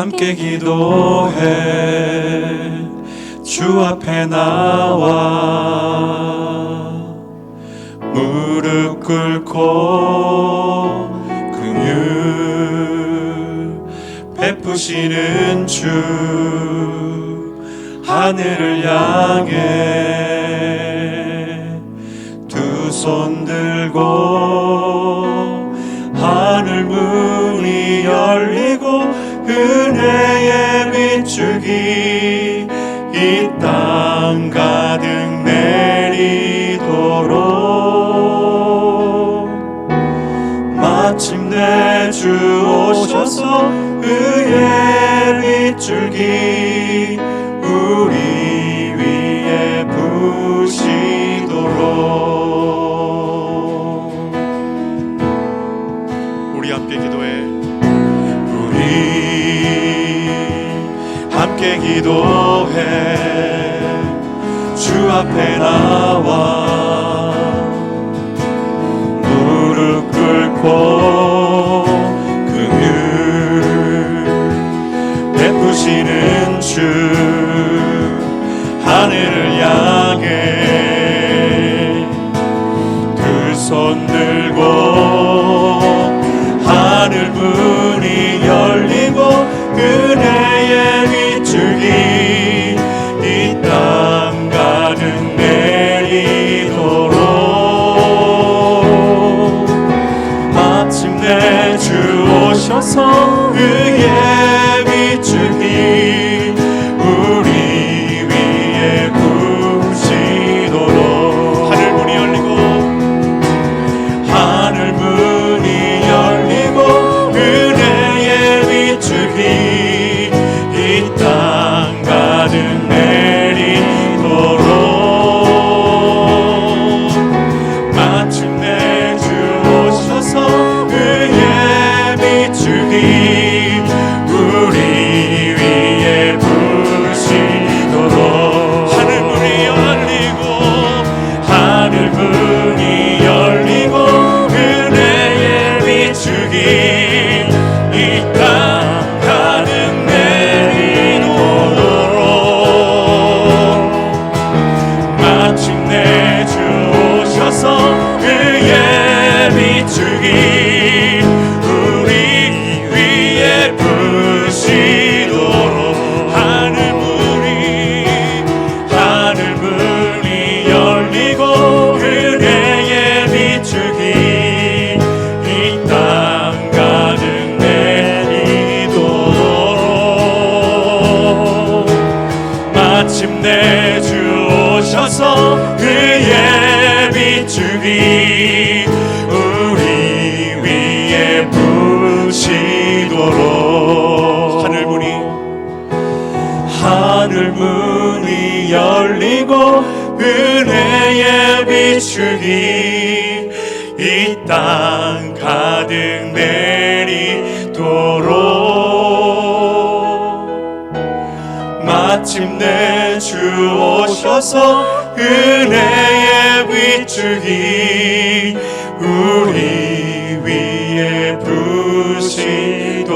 함께 기도해 주 앞에 나와 무릎 꿇고 긍휼 베푸시는 주 하늘을 향해 두 손 들고 하늘 문이 열리고 은혜의 비추기 이 땅 가득 내리도록 마침내 주 오셔서 의의 빗줄기 우리 위에 부시도록 우리 함께 기도해 우리 함께 기도해 주 앞에 나와 무릎 꿇고 긍휼 베푸시는 주 하늘을 향해 두 손 들고 하늘 문이 열리고 은혜의 빗줄기 이 땅 가득 내리도록 마침내 주 오셔서 의의 빗줄기 우리 위에 부시도록 하늘 문이 열리고 하늘 문이 열리고 은혜의 빗줄기 이 땅 가득 내리도록 마침내 주 오셔서 의의 빗줄기 우리 위에 부시도록 하늘 문이 열리고 하늘 문이 열리고 은혜의 비추기 이 땅 가득 내리도록 마침내 주 오셔서 의의 비추기 우리 위에 부시도록 하늘 문이 열리고 은혜의 비추기 이 땅 가득 내리도록 마침내 주 오셔서 의의 비추기 우리 위에 부시도록 하늘 문이 열리고 은혜의 비추기 이 땅 가득 내리도록 마침내 주 오셔서 은혜의 빗줄기 우리 위에 부시도록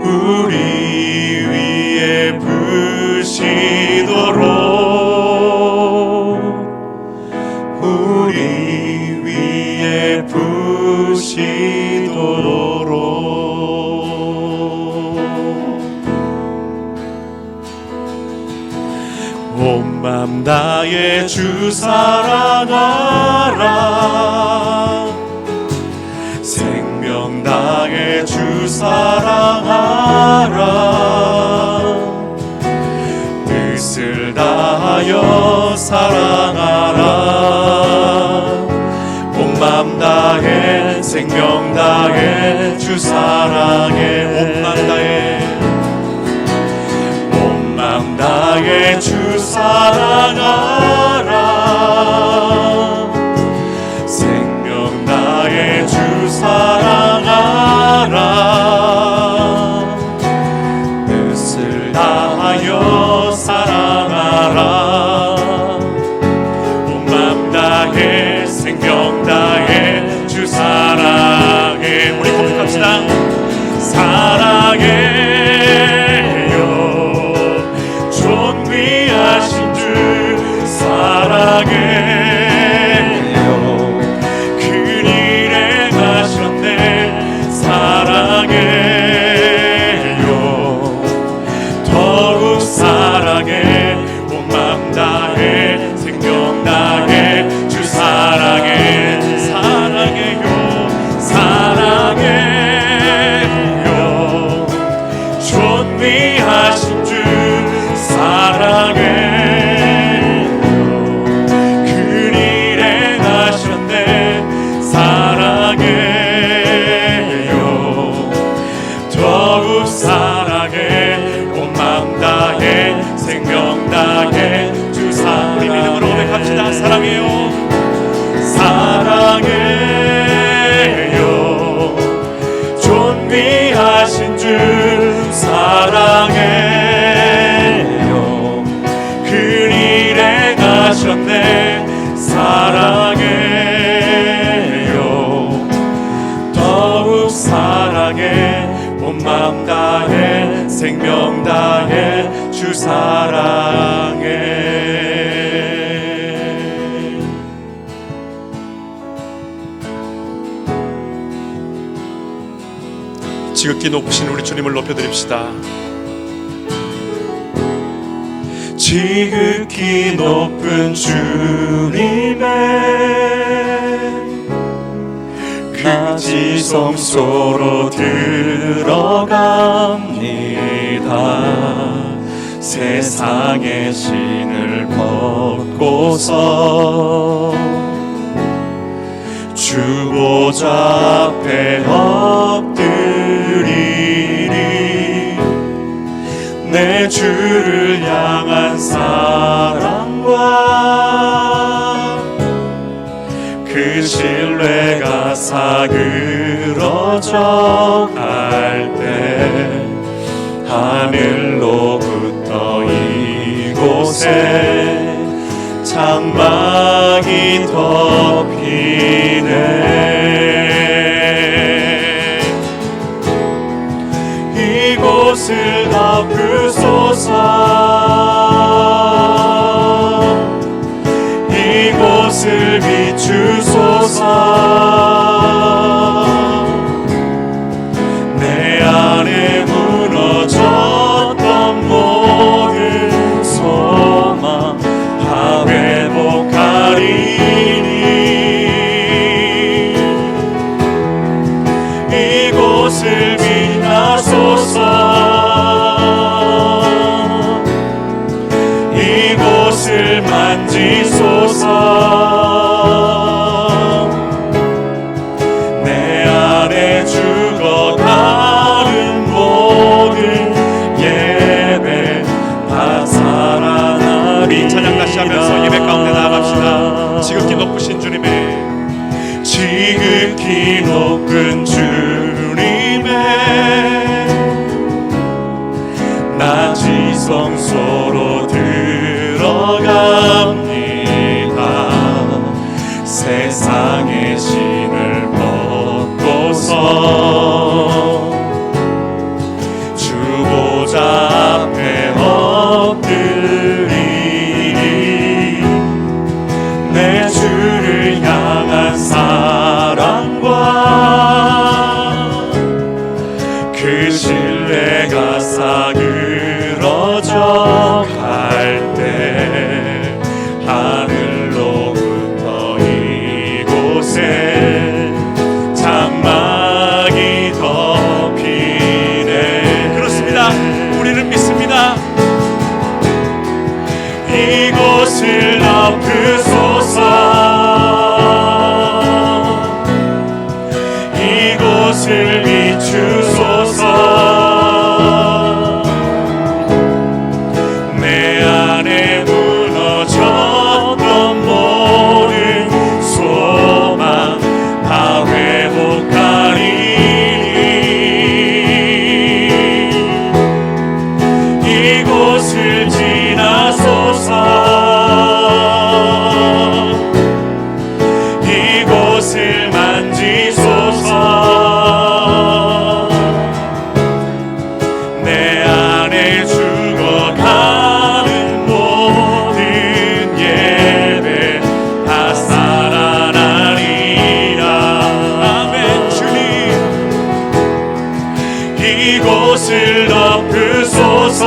우리 위에 부시도록 우리 위에 부시도록 온 맘 다해 주 사랑하라 생명 다해 주 사랑하라 뜻을 다하여 사랑하라 온 맘 다해 생명 다해 주 사랑해 온 맘 다해 주 사랑하라 생명 다해 주 사랑하라 뜻을 다하여 사랑하라 온 맘 다해 생명 다해 주 사랑해 우리 고백합시다 더욱 사랑해 온 맘 다해 생명 다해 주 사랑해 사랑해요 존귀하신 주 사랑해요 그 일 행하셨네 사랑해요 더욱 사랑해 온 마음 다해 생명 다해 주 사랑해 우리 믿음으로 고백합시다 사랑해요 사랑해요 존귀하신 주 사랑해요 그 일 행하셨네 사랑해요 더욱 사랑해 온 마음 다해 생명 다해 주 사랑해 지극히 높으신 우리 주님을 높여드립시다. 지극히 높은 주님의 그 지성소로 들어갑니다. 세상의 신을 벗고서 주 보좌 앞에 엎드리리 내 주를 향한 사랑과 그 신뢰가 사그러져 갈 때 하늘로부터 이곳에 장막이 덮이네 이곳을 덮으소서 이곳을 비추소서 내 안에 무너졌던 모든 소망 다 회복하리니 이곳을 빛나소서 이곳을 만지소서 내 안에 죽어가는 모든 예배 다 살아나리 찬양 다시 하면서 예배 가운데 나아갑시다. 지극히 높으신 주님의 지극히 높은 주님의 나 지성소로 들어갑니다. 세상의 신을 벗고서 주 보좌 앞에 엎드리니 내 주를 향한 사랑과 그 신뢰가 사그러져 갈 때 하늘로부터 이곳에 장막이 덮이네 그렇습니다. 우리는 믿습니다. 이곳을 덮으소서 이곳을 비추소서 내 안에 무너졌던 모든 소망 다 회복하리니 이곳을 지나소서 이곳을 덮으소서.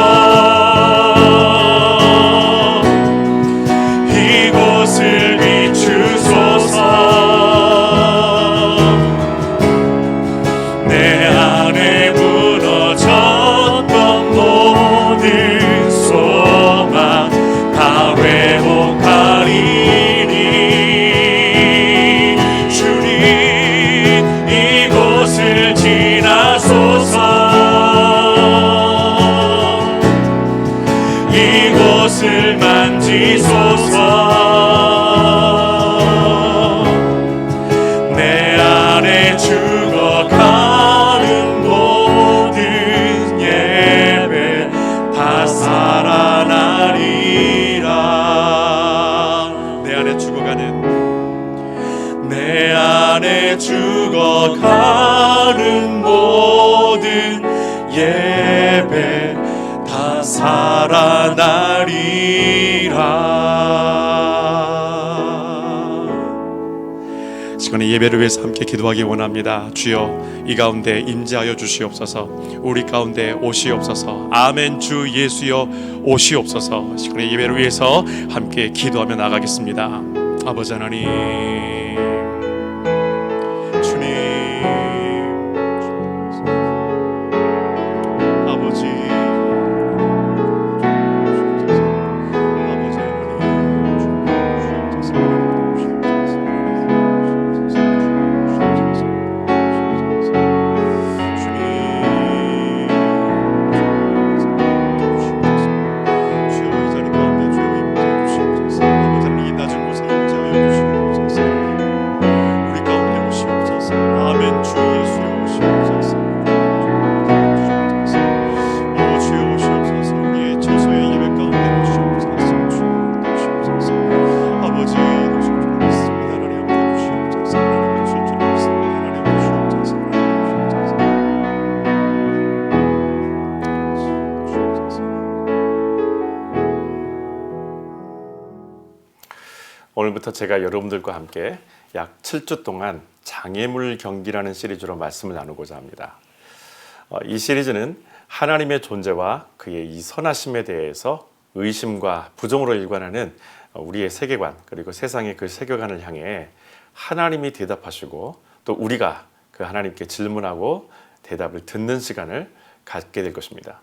이곳을 비추소서. 내 안에 무너졌던 모든 소망 다 회복하리니 주님 이곳을 지나소서. 이곳을 만지소서. 내 안에 죽어가는 모든 예배 다 살아나리라. 내 안에 죽어가는, 내 안에 죽어가는 모든 예배 다 살아나리라. 시간에 예배를 위해서 함께 기도하기 원합니다. 주여 이 가운데 임재하여 주시옵소서. 우리 가운데 오시옵소서. 아멘. 주 예수여 오시옵소서. 시간에 예배를 위해서 함께 기도하며 나가겠습니다. 아버지 하나님, 주님, 아버지, 오늘부터 제가 여러분들과 함께 약 7주 동안 장애물 경기라는 시리즈로 말씀을 나누고자 합니다. 이 시리즈는 하나님의 존재와 그의 이 선하심에 대해서 의심과 부정으로 일관하는 우리의 세계관, 그리고 세상의 그 세계관을 향해 하나님이 대답하시고 또 우리가 그 하나님께 질문하고 대답을 듣는 시간을 갖게 될 것입니다.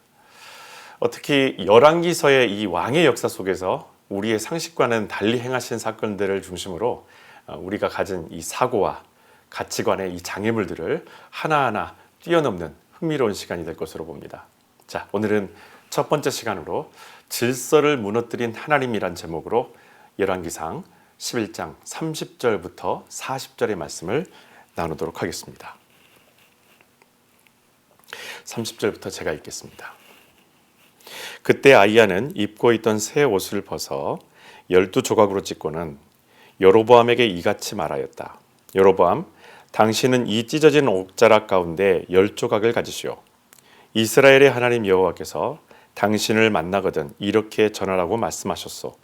특히 열왕기서의 이 왕의 역사 속에서 우리의 상식과는 달리 행하신 사건들을 중심으로 우리가 가진 이 사고와 가치관의 이 장애물들을 하나하나 뛰어넘는 흥미로운 시간이 될 것으로 봅니다. 자, 오늘은 첫 번째 시간으로 질서를 무너뜨린 하나님이란 제목으로 열왕기상 11장 30절부터 40절의 말씀을 나누도록 하겠습니다. 30절부터 제가 읽겠습니다. 그때 아이야는 입고 있던 새 옷을 벗어 12조각으로 찢고는 여로보암에게 이같이 말하였다. 여로보암, 당신은 이 찢어진 옥자락 가운데 10조각을 가지시오. 이스라엘의 하나님 여호와께서 당신을 만나거든 이렇게 전하라고 말씀하셨소.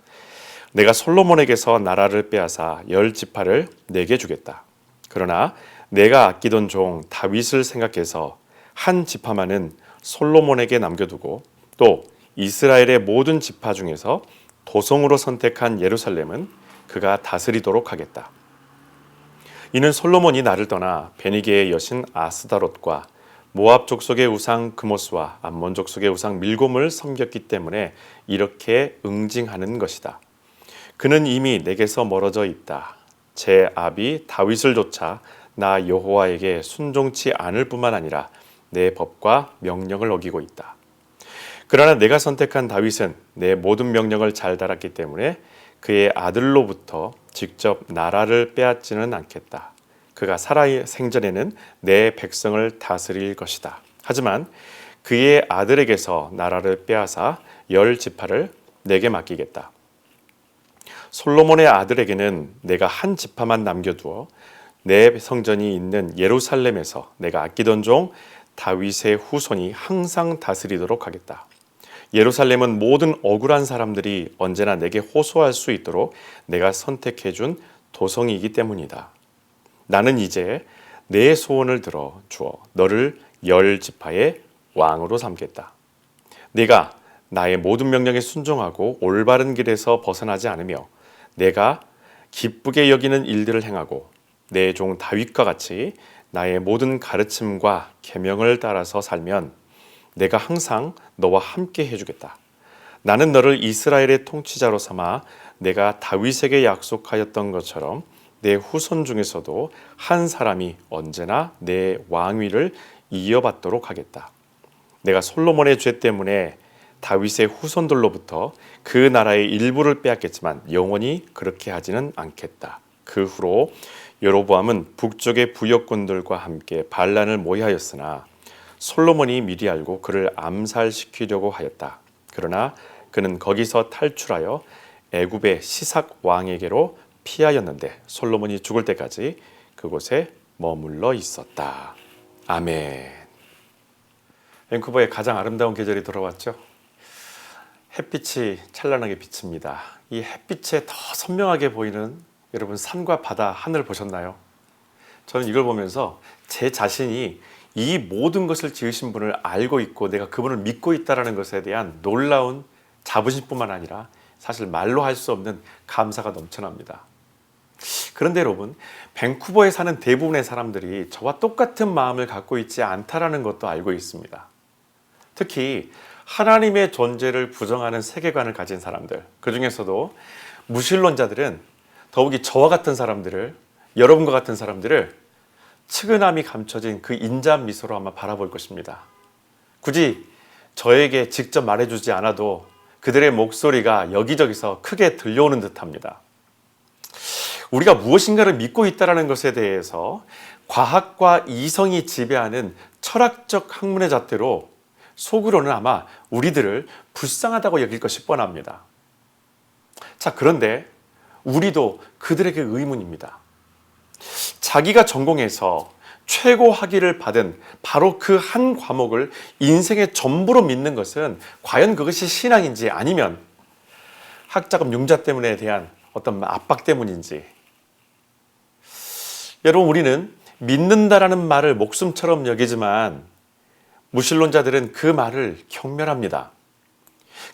내가 솔로몬에게서 나라를 빼앗아 10지파를 내게 주겠다. 그러나 내가 아끼던 종 다윗을 생각해서 한 지파만은 솔로몬에게 남겨두고 또 이스라엘의 모든 지파 중에서 도성으로 선택한 예루살렘은 그가 다스리도록 하겠다. 이는 솔로몬이 나를 떠나 베니게의 여신 아스다롯과 모압 족속의 우상 그모스와 암몬 족속의 우상 밀곰을 섬겼기 때문에 이렇게 응징하는 것이다. 그는 이미 내게서 멀어져 있다. 제 아비 다윗을 좇아 나 여호와에게 순종치 않을 뿐만 아니라 내 법과 명령을 어기고 있다. 그러나 내가 선택한 다윗은 내 모든 명령을 잘 따랐기 때문에 그의 아들로부터 직접 나라를 빼앗지는 않겠다. 그가 살아 생전에는 내 백성을 다스릴 것이다. 하지만 그의 아들에게서 나라를 빼앗아 10지파를 내게 맡기겠다. 솔로몬의 아들에게는 내가 한 지파만 남겨두어 내 성전이 있는 예루살렘에서 내가 아끼던 종 다윗의 후손이 항상 다스리도록 하겠다. 예루살렘은 모든 억울한 사람들이 언제나 내게 호소할 수 있도록 내가 선택해준 도성이기 때문이다. 나는 이제 내 소원을 들어 주어 너를 열 지파의 왕으로 삼겠다. 네가 나의 모든 명령에 순종하고 올바른 길에서 벗어나지 않으며 내가 기쁘게 여기는 일들을 행하고 내 종 다윗과 같이 나의 모든 가르침과 계명을 따라서 살면 내가 항상 너와 함께 해주겠다. 나는 너를 이스라엘의 통치자로 삼아 내가 다윗에게 약속하였던 것처럼 내 후손 중에서도 한 사람이 언제나 내 왕위를 이어받도록 하겠다. 내가 솔로몬의 죄 때문에 다윗의 후손들로부터 그 나라의 일부를 빼앗겠지만 영원히 그렇게 하지는 않겠다. 그 후로 여로보암은 북쪽의 부역군들과 함께 반란을 모의하였으나 솔로몬이 미리 알고 그를 암살시키려고 하였다. 그러나 그는 거기서 탈출하여 애굽의 시삭 왕에게로 피하였는데 솔로몬이 죽을 때까지 그곳에 머물러 있었다. 아멘. 밴쿠버의 가장 아름다운 계절이 돌아왔죠. 햇빛이 찬란하게 비칩니다. 이 햇빛에 더 선명하게 보이는 여러분 산과 바다, 하늘 보셨나요? 저는 이걸 보면서 제 자신이 이 모든 것을 지으신 분을 알고 있고 내가 그분을 믿고 있다는 것에 대한 놀라운 자부심뿐만 아니라 사실 말로 할 수 없는 감사가 넘쳐납니다. 그런데 여러분, 밴쿠버에 사는 대부분의 사람들이 저와 똑같은 마음을 갖고 있지 않다는 것도 알고 있습니다. 특히 하나님의 존재를 부정하는 세계관을 가진 사람들, 그 중에서도 무신론자들은 더욱이 저와 같은 사람들을, 여러분과 같은 사람들을 측은함이 감춰진 그 인자한 미소로 아마 바라볼 것입니다. 굳이 저에게 직접 말해주지 않아도 그들의 목소리가 여기저기서 크게 들려오는 듯합니다. 우리가 무엇인가를 믿고 있다는 것에 대해서 과학과 이성이 지배하는 철학적 학문의 잣대로 속으로는 아마 우리들을 불쌍하다고 여길 것이 뻔합니다. 자, 그런데 우리도 그들에게 의문입니다. 자기가 전공해서 최고 학위를 받은 바로 그 한 과목을 인생의 전부로 믿는 것은 과연 그것이 신앙인지 아니면 학자금 융자 때문에 대한 어떤 압박 때문인지. 여러분, 우리는 믿는다라는 말을 목숨처럼 여기지만 무신론자들은 그 말을 경멸합니다.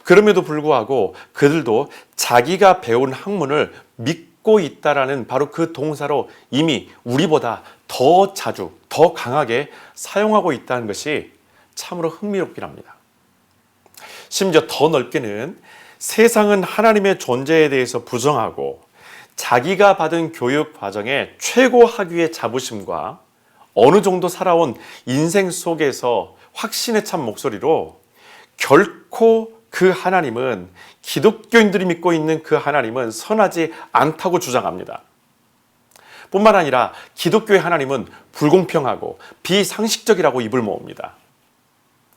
그럼에도 불구하고 그들도 자기가 배운 학문을 믿고 있다라는 바로 그 동사로 이미 우리보다 더 자주, 더 강하게 사용하고 있다는 것이 참으로 흥미롭긴 합니다. 심지어 더 넓게는 세상은 하나님의 존재에 대해서 부정하고 자기가 받은 교육 과정의 최고 학위의 자부심과 어느 정도 살아온 인생 속에서 확신에 찬 목소리로 결코 그 하나님은, 기독교인들이 믿고 있는 그 하나님은 선하지 않다고 주장합니다. 뿐만 아니라 기독교의 하나님은 불공평하고 비상식적이라고 입을 모읍니다.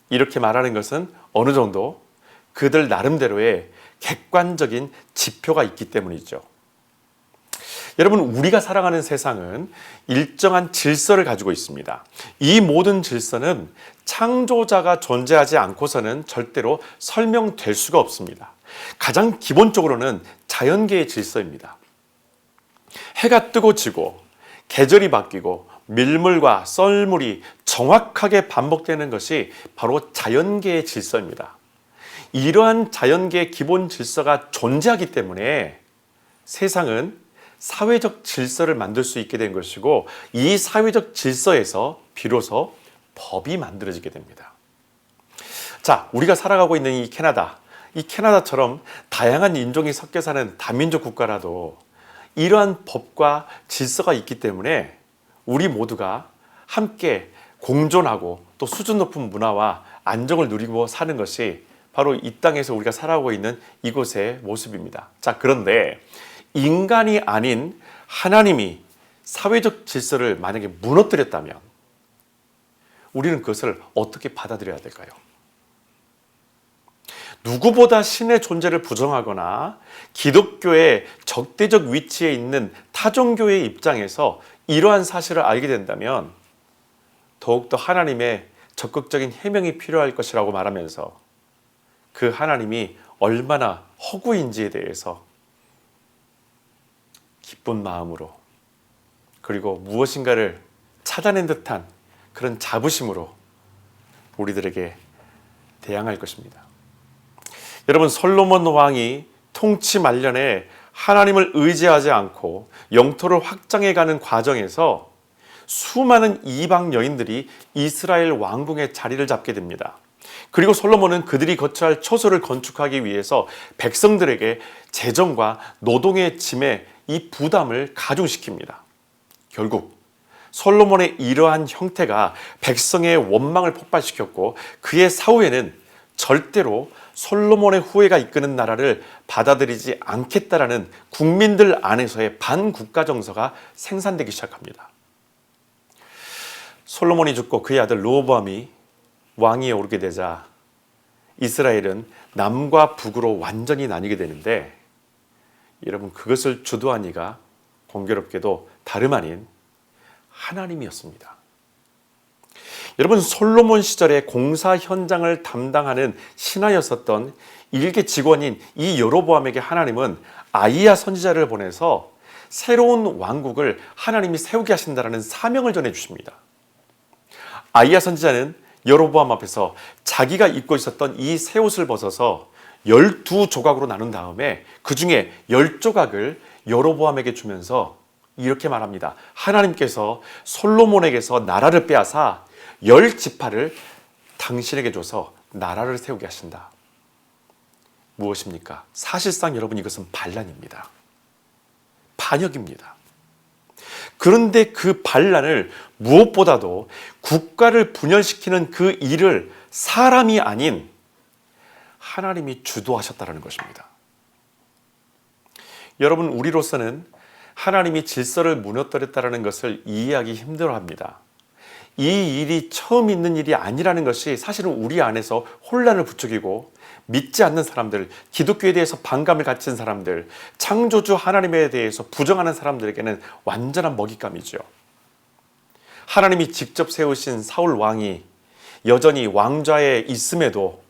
이렇게 말하는 것은 어느 정도 그들 나름대로의 객관적인 지표가 있기 때문이죠. 여러분, 우리가 살아가는 세상은 일정한 질서를 가지고 있습니다. 이 모든 질서는 창조자가 존재하지 않고서는 절대로 설명될 수가 없습니다. 가장 기본적으로는 자연계의 질서입니다. 해가 뜨고 지고 계절이 바뀌고 밀물과 썰물이 정확하게 반복되는 것이 바로 자연계의 질서입니다. 이러한 자연계의 기본 질서가 존재하기 때문에 세상은 사회적 질서를 만들 수 있게 된 것이고 이 사회적 질서에서 비로소 법이 만들어지게 됩니다. 자, 우리가 살아가고 있는 이 캐나다처럼 다양한 인종이 섞여 사는 다민족 국가라도 이러한 법과 질서가 있기 때문에 우리 모두가 함께 공존하고 또 수준 높은 문화와 안정을 누리고 사는 것이 바로 이 땅에서 우리가 살아가고 있는 이곳의 모습입니다. 자, 그런데 인간이 아닌 하나님이 사회적 질서를 만약에 무너뜨렸다면 우리는 그것을 어떻게 받아들여야 될까요? 누구보다 신의 존재를 부정하거나 기독교의 적대적 위치에 있는 타종교의 입장에서 이러한 사실을 알게 된다면 더욱더 하나님의 적극적인 해명이 필요할 것이라고 말하면서 그 하나님이 얼마나 허구인지에 대해서 기쁜 마음으로 그리고 무엇인가를 찾아낸 듯한 그런 자부심으로 우리들에게 대항할 것입니다. 여러분, 솔로몬 왕이 통치 말년에 하나님을 의지하지 않고 영토를 확장해가는 과정에서 수많은 이방 여인들이 이스라엘 왕궁의 자리를 잡게 됩니다. 그리고 솔로몬은 그들이 거쳐야 할 처소를 건축하기 위해서 백성들에게 재정과 노동의 짐에 이 부담을 가중시킵니다. 결국 솔로몬의 이러한 형태가 백성의 원망을 폭발시켰고, 그의 사후에는 절대로 솔로몬의 후예가 이끄는 나라를 받아들이지 않겠다라는 국민들 안에서의 반국가 정서가 생산되기 시작합니다. 솔로몬이 죽고 그의 아들 르호보암이 왕위에 오르게 되자 이스라엘은 남과 북으로 완전히 나뉘게 되는데, 여러분, 그것을 주도한 이가 공교롭게도 다름 아닌 하나님이었습니다. 여러분, 솔로몬 시절에 공사 현장을 담당하는 신하였었던 일개 직원인 이 여로보암에게 하나님은 아이야 선지자를 보내서 새로운 왕국을 하나님이 세우게 하신다라는 사명을 전해주십니다. 아이야 선지자는 여로보암 앞에서 자기가 입고 있었던 이 새 옷을 벗어서 12조각으로 나눈 다음에 그 중에 10조각을 여로보암에게 주면서 이렇게 말합니다. 하나님께서 솔로몬에게서 나라를 빼앗아 10지파를 당신에게 줘서 나라를 세우게 하신다. 무엇입니까? 사실상 여러분, 이것은 반란입니다. 반역입니다. 그런데 그 반란을 무엇보다도 국가를 분열시키는 그 일을 사람이 아닌 하나님이 주도하셨다는 것입니다. 여러분, 우리로서는 하나님이 질서를 무너뜨렸다는 것을 이해하기 힘들어합니다. 이 일이 처음 있는 일이 아니라는 것이 사실은 우리 안에서 혼란을 부추기고, 믿지 않는 사람들, 기독교에 대해서 반감을 가진 사람들, 창조주 하나님에 대해서 부정하는 사람들에게는 완전한 먹잇감이죠. 하나님이 직접 세우신 사울 왕이 여전히 왕좌에 있음에도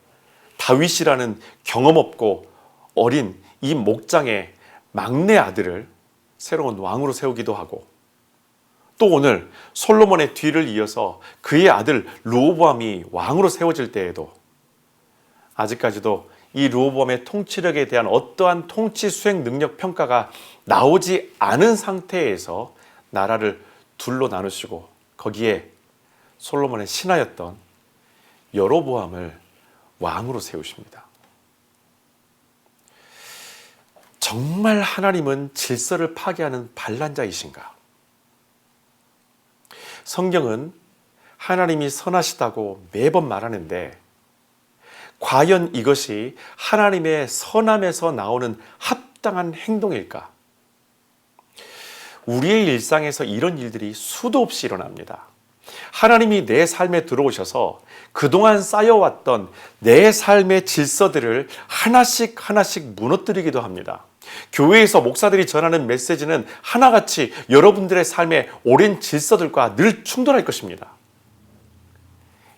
다윗이라는 경험 없고 어린 이 목장의 막내 아들을 새로운 왕으로 세우기도 하고, 또 오늘 솔로몬의 뒤를 이어서 그의 아들 르호보암이 왕으로 세워질 때에도 아직까지도 이 르호보암의 통치력에 대한 어떠한 통치 수행 능력 평가가 나오지 않은 상태에서 나라를 둘로 나누시고, 거기에 솔로몬의 신하였던 여로보암을 왕으로 세우십니다. 정말 하나님은 질서를 파괴하는 반란자이신가? 성경은 하나님이 선하시다고 매번 말하는데, 과연 이것이 하나님의 선함에서 나오는 합당한 행동일까? 우리의 일상에서 이런 일들이 수도 없이 일어납니다. 하나님이 내 삶에 들어오셔서 그동안 쌓여왔던 내 삶의 질서들을 하나씩 무너뜨리기도 합니다. 교회에서 목사들이 전하는 메시지는 하나같이 여러분들의 삶의 오랜 질서들과 늘 충돌할 것입니다.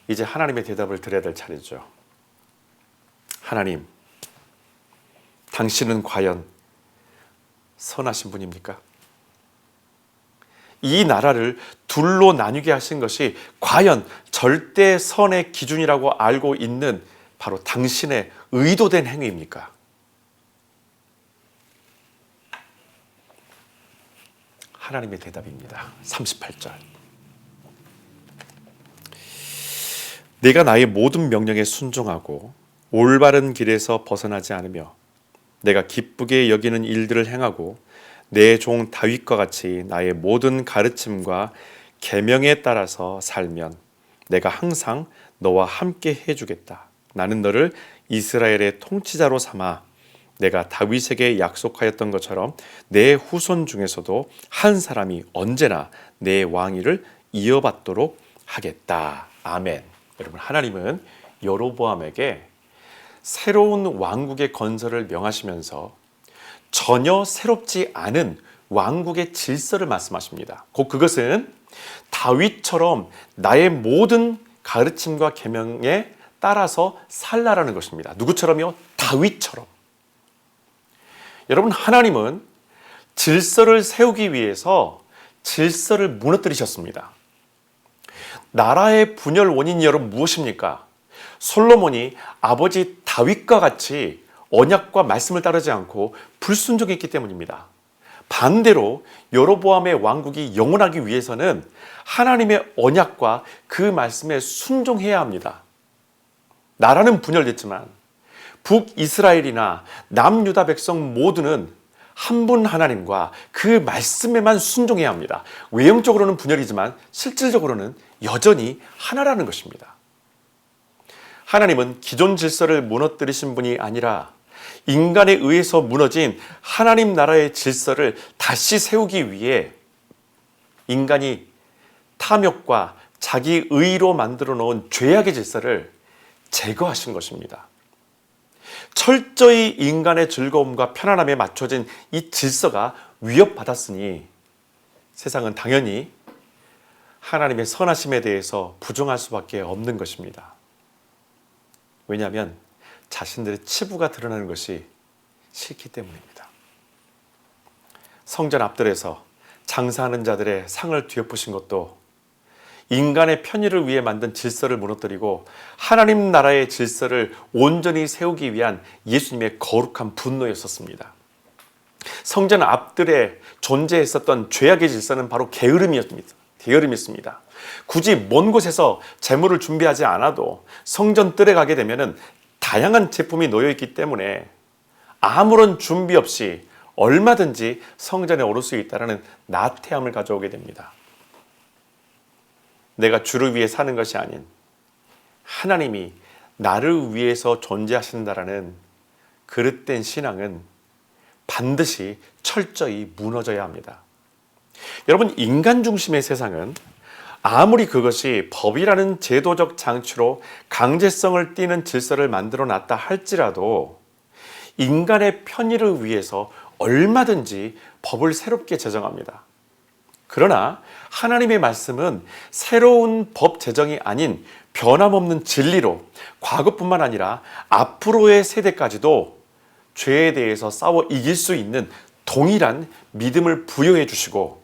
이제 하나님의 대답을 드려야 될 차례죠. 하나님, 당신은 과연 선하신 분입니까? 이 나라를 둘로 나뉘게 하신 것이 과연 절대 선의 기준이라고 알고 있는 바로 당신의 의도된 행위입니까? 하나님의 대답입니다. 38절. 내가 나의 모든 명령에 순종하고 올바른 길에서 벗어나지 않으며 내가 기쁘게 여기는 일들을 행하고 내 종 다윗과 같이 나의 모든 가르침과 계명에 따라서 살면 내가 항상 너와 함께 해주겠다. 나는 너를 이스라엘의 통치자로 삼아 내가 다윗에게 약속하였던 것처럼 내 후손 중에서도 한 사람이 언제나 내 왕위를 이어받도록 하겠다. 아멘. 여러분, 하나님은 여로보암에게 새로운 왕국의 건설을 명하시면서 전혀 새롭지 않은 왕국의 질서를 말씀하십니다. 곧 그것은 다윗처럼 나의 모든 가르침과 계명에 따라서 살라라는 것입니다. 누구처럼요? 다윗처럼. 여러분, 하나님은 질서를 세우기 위해서 질서를 무너뜨리셨습니다. 나라의 분열 원인이 여러분 무엇입니까? 솔로몬이 아버지 다윗과 같이 언약과 말씀을 따르지 않고 불순종했기 때문입니다. 반대로 여로보암의 왕국이 영원하기 위해서는 하나님의 언약과 그 말씀에 순종해야 합니다. 나라는 분열됐지만 북이스라엘이나 남유다 백성 모두는 한 분 하나님과 그 말씀에만 순종해야 합니다. 외형적으로는 분열이지만 실질적으로는 여전히 하나라는 것입니다. 하나님은 기존 질서를 무너뜨리신 분이 아니라 인간에 의해서 무너진 하나님 나라의 질서를 다시 세우기 위해 인간이 탐욕과 자기 의로 만들어 놓은 죄악의 질서를 제거하신 것입니다. 철저히 인간의 즐거움과 편안함에 맞춰진 이 질서가 위협받았으니 세상은 당연히 하나님의 선하심에 대해서 부정할 수밖에 없는 것입니다. 왜냐하면 자신들의 치부가 드러나는 것이 싫기 때문입니다. 성전 앞들에서 장사하는 자들의 상을 뒤엎으신 것도 인간의 편의를 위해 만든 질서를 무너뜨리고 하나님 나라의 질서를 온전히 세우기 위한 예수님의 거룩한 분노였었습니다. 성전 앞들에 존재했었던 죄악의 질서는 바로 게으름이었습니다. 굳이 먼 곳에서 재물을 준비하지 않아도 성전 뜰에 가게 되면 다양한 제품이 놓여 있기 때문에 아무런 준비 없이 얼마든지 성전에 오를 수 있다는 나태함을 가져오게 됩니다. 내가 주를 위해 사는 것이 아닌 하나님이 나를 위해서 존재하신다라는 그릇된 신앙은 반드시 철저히 무너져야 합니다. 여러분, 인간 중심의 세상은 아무리 그것이 법이라는 제도적 장치로 강제성을 띠는 질서를 만들어 놨다 할지라도 인간의 편의를 위해서 얼마든지 법을 새롭게 제정합니다. 그러나 하나님의 말씀은 새로운 법 제정이 아닌 변함없는 진리로 과거뿐만 아니라 앞으로의 세대까지도 죄에 대해서 싸워 이길 수 있는 동일한 믿음을 부여해 주시고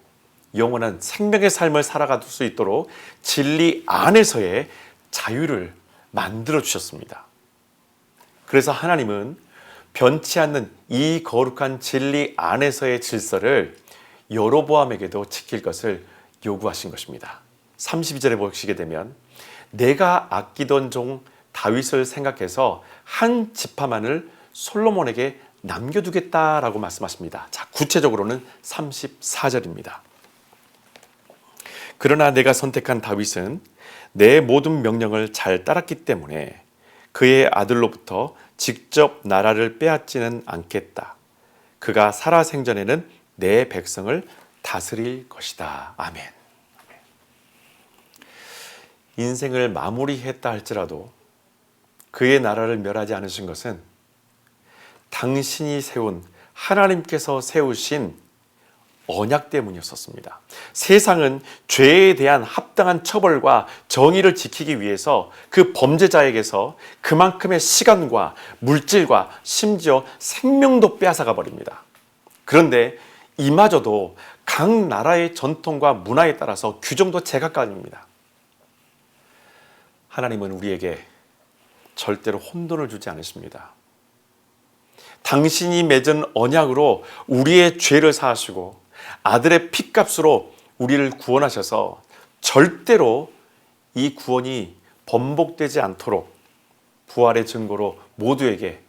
영원한 생명의 삶을 살아갈 수 있도록 진리 안에서의 자유를 만들어 주셨습니다. 그래서 하나님은 변치 않는 이 거룩한 진리 안에서의 질서를 여로보암에게도 지킬 것을 요구하신 것입니다. 32절에 보시게 되면 내가 아끼던 종 다윗을 생각해서 한 지파만을 솔로몬에게 남겨두겠다라고 말씀하십니다. 자, 구체적으로는 34절입니다. 그러나 내가 선택한 다윗은 내 모든 명령을 잘 따랐기 때문에 그의 아들로부터 직접 나라를 빼앗지는 않겠다. 그가 살아생전에는 내 백성을 다스릴 것이다. 아멘. 인생을 마무리했다 할지라도 그의 나라를 멸하지 않으신 것은 당신이 세운 하나님께서 세우신 언약 때문이었습니다. 세상은 죄에 대한 합당한 처벌과 정의를 지키기 위해서 그 범죄자에게서 그만큼의 시간과 물질과 심지어 생명도 빼앗아가 버립니다. 그런데 이마저도 각 나라의 전통과 문화에 따라서 규정도 제각각입니다. 하나님은 우리에게 절대로 혼돈을 주지 않으십니다. 당신이 맺은 언약으로 우리의 죄를 사하시고 아들의 피값으로 우리를 구원하셔서 절대로 이 구원이 번복되지 않도록 부활의 증거로 모두에게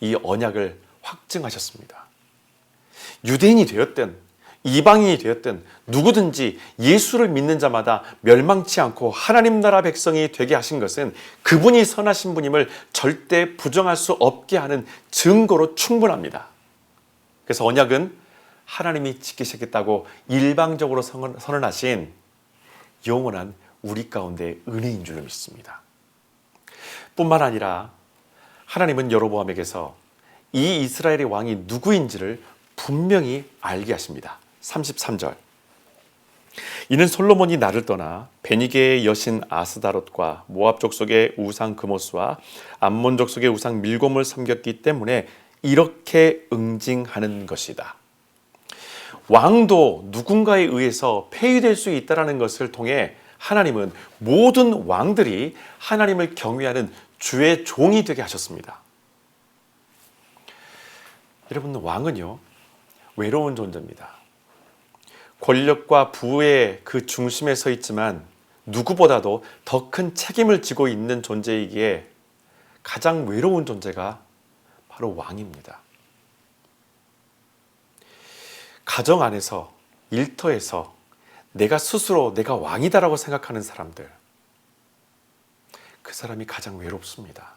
이 언약을 확증하셨습니다. 유대인이 되었든 이방인이 되었든 누구든지 예수를 믿는 자마다 멸망치 않고 하나님 나라 백성이 되게 하신 것은 그분이 선하신 분임을 절대 부정할 수 없게 하는 증거로 충분합니다. 그래서 언약은 하나님이 지키시겠다고 일방적으로 선언하신 영원한 우리 가운데 은혜인 줄로 믿습니다. 뿐만 아니라 하나님은 여로보암에게서 이 이스라엘의 왕이 누구인지를 분명히 알게 하십니다. 33절. 이는 솔로몬이 나를 떠나 베니게의 여신 아스다롯과 모압 족속의 우상 그모스와 암몬 족속의 우상 밀곰을 섬겼기 때문에 이렇게 응징하는 것이다. 왕도 누군가에 의해서 폐위될 수 있다는 것을 통해 하나님은 모든 왕들이 하나님을 경외하는 주의 종이 되게 하셨습니다. 여러분, 왕은요, 외로운 존재입니다. 권력과 부의 그 중심에 서 있지만 누구보다도 더 큰 책임을 지고 있는 존재이기에 가장 외로운 존재가 바로 왕입니다. 가정 안에서, 일터에서 내가 스스로 내가 왕이다라고 생각하는 사람들, 그 사람이 가장 외롭습니다.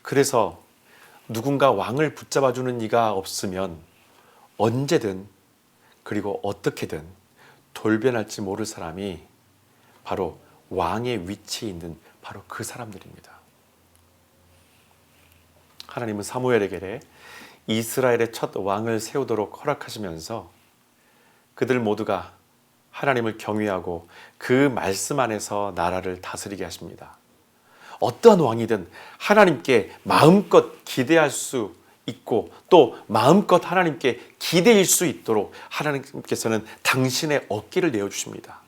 그래서 누군가 왕을 붙잡아주는 이가 없으면 언제든 그리고 어떻게든 돌변할지 모를 사람이 바로 왕의 위치에 있는 바로 그 사람들입니다. 하나님은 사무엘에게 이스라엘의 첫 왕을 세우도록 허락하시면서 그들 모두가 하나님을 경외하고 그 말씀 안에서 나라를 다스리게 하십니다. 어떠한 왕이든 하나님께 마음껏 기대할 수 있고 또 마음껏 하나님께 기대일 수 있도록 하나님께서는 당신의 어깨를 내어주십니다.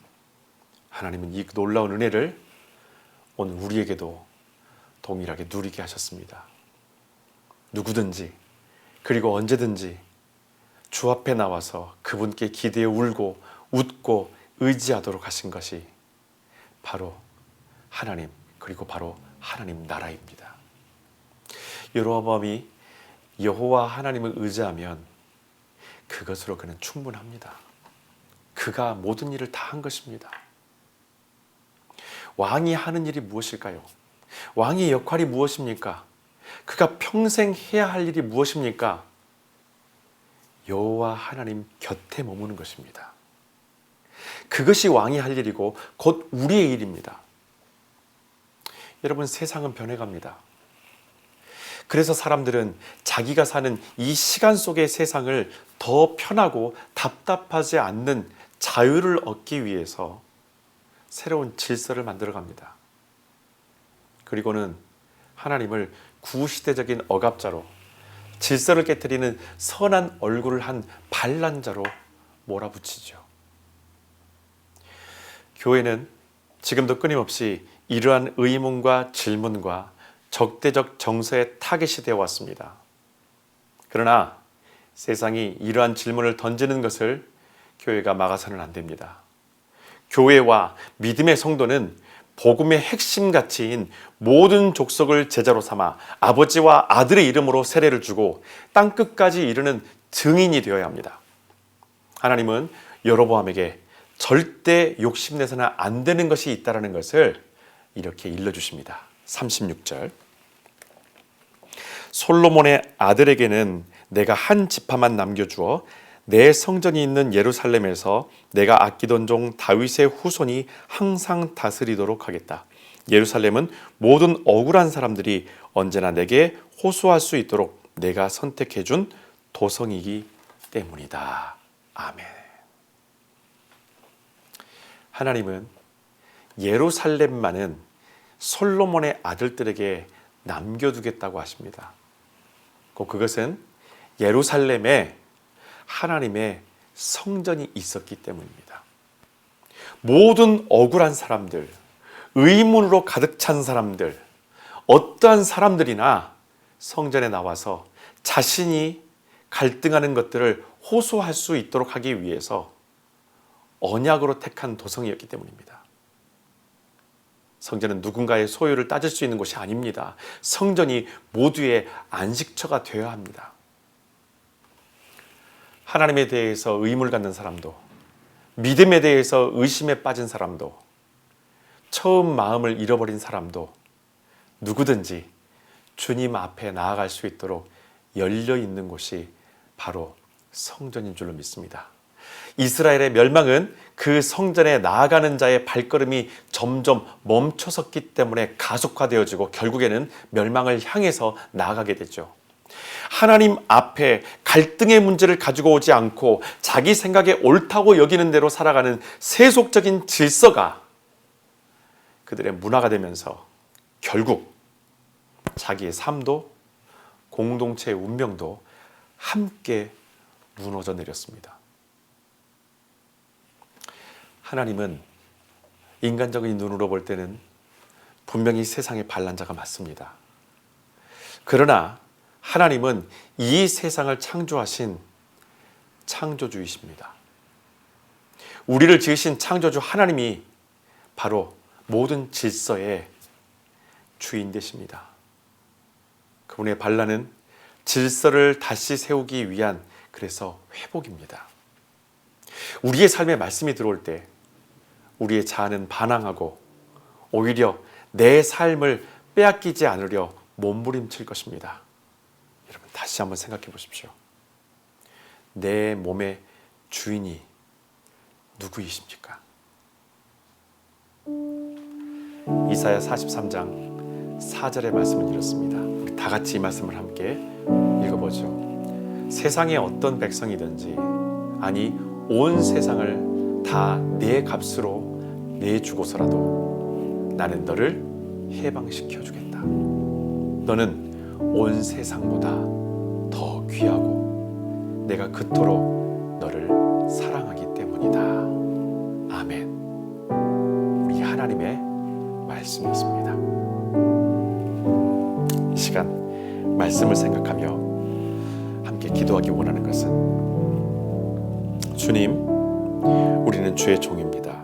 하나님은 이 놀라운 은혜를 오늘 우리에게도 동일하게 누리게 하셨습니다. 누구든지 그리고 언제든지 주 앞에 나와서 그분께 기대어 울고 웃고 의지하도록 하신 것이 바로 하나님, 그리고 바로 하나님 나라입니다. 여로보암이 여호와 하나님을 의지하면 그것으로 그는 충분합니다. 그가 모든 일을 다 한 것입니다. 왕이 하는 일이 무엇일까요? 왕의 역할이 무엇입니까? 그가 평생 해야 할 일이 무엇입니까? 여호와 하나님 곁에 머무는 것입니다. 그것이 왕이 할 일이고 곧 우리의 일입니다. 여러분, 세상은 변해갑니다. 그래서 사람들은 자기가 사는 이 시간 속의 세상을 더 편하고 답답하지 않는 자유를 얻기 위해서 새로운 질서를 만들어갑니다. 그리고는 하나님을 구시대적인 억압자로, 질서를 깨트리는 선한 얼굴을 한 반란자로 몰아붙이죠. 교회는 지금도 끊임없이 이러한 의문과 질문과 적대적 정서의 타겟이 되어 왔습니다. 그러나 세상이 이러한 질문을 던지는 것을 교회가 막아서는 안 됩니다. 교회와 믿음의 성도는 복음의 핵심 가치인 모든 족속을 제자로 삼아 아버지와 아들의 이름으로 세례를 주고 땅끝까지 이르는 증인이 되어야 합니다. 하나님은 여로보암에게 절대 욕심내서는 안 되는 것이 있다는 것을 이렇게 일러주십니다. 36절, 솔로몬의 아들에게는 내가 한 지파만 남겨주어 내 성전이 있는 예루살렘에서 내가 아끼던 종 다윗의 후손이 항상 다스리도록 하겠다. 예루살렘은 모든 억울한 사람들이 언제나 내게 호소할 수 있도록 내가 선택해준 도성이기 때문이다. 아멘. 하나님은 예루살렘만은 솔로몬의 아들들에게 남겨두겠다고 하십니다. 그것은 예루살렘에 하나님의 성전이 있었기 때문입니다. 모든 억울한 사람들, 의문으로 가득 찬 사람들, 어떠한 사람들이나 성전에 나와서 자신이 갈등하는 것들을 호소할 수 있도록 하기 위해서 언약으로 택한 도성이었기 때문입니다. 성전은 누군가의 소유를 따질 수 있는 곳이 아닙니다. 성전이 모두의 안식처가 되어야 합니다. 하나님에 대해서 의문을 갖는 사람도, 믿음에 대해서 의심에 빠진 사람도, 처음 마음을 잃어버린 사람도 누구든지 주님 앞에 나아갈 수 있도록 열려 있는 곳이 바로 성전인 줄로 믿습니다. 이스라엘의 멸망은 그 성전에 나아가는 자의 발걸음이 점점 멈춰섰기 때문에 가속화되어지고 결국에는 멸망을 향해서 나아가게 되죠. 하나님 앞에 갈등의 문제를 가지고 오지 않고 자기 생각에 옳다고 여기는 대로 살아가는 세속적인 질서가 그들의 문화가 되면서 결국 자기의 삶도 공동체의 운명도 함께 무너져 내렸습니다. 하나님은 인간적인 눈으로 볼 때는 분명히 세상의 반란자가 맞습니다. 그러나 하나님은 이 세상을 창조하신 창조주이십니다. 우리를 지으신 창조주 하나님이 바로 모든 질서의 주인 되십니다. 그분의 반란은 질서를 다시 세우기 위한 그래서 회복입니다. 우리의 삶에 말씀이 들어올 때 우리의 자아는 반항하고 오히려 내 삶을 빼앗기지 않으려 몸부림칠 것입니다. 여러분 다시 한번 생각해 보십시오. 내 몸의 주인이 누구이십니까? 이사야 43장 4절의 말씀은 이렇습니다. 우리 다 같이 이 말씀을 함께 읽어보죠. 세상에 어떤 백성이든지 아니 온 세상을 다 내 값으로 내주고서라도 나는 너를 해방시켜 주겠다. 너는 온 세상보다 더 귀하고 내가 그토록 너를 사랑하기 때문이다. 아멘. 우리 하나님의 말씀이었습니다. 이 시간 말씀을 생각하며 함께 기도하기 원하는 것은 주님, 우리는 주의 종입니다.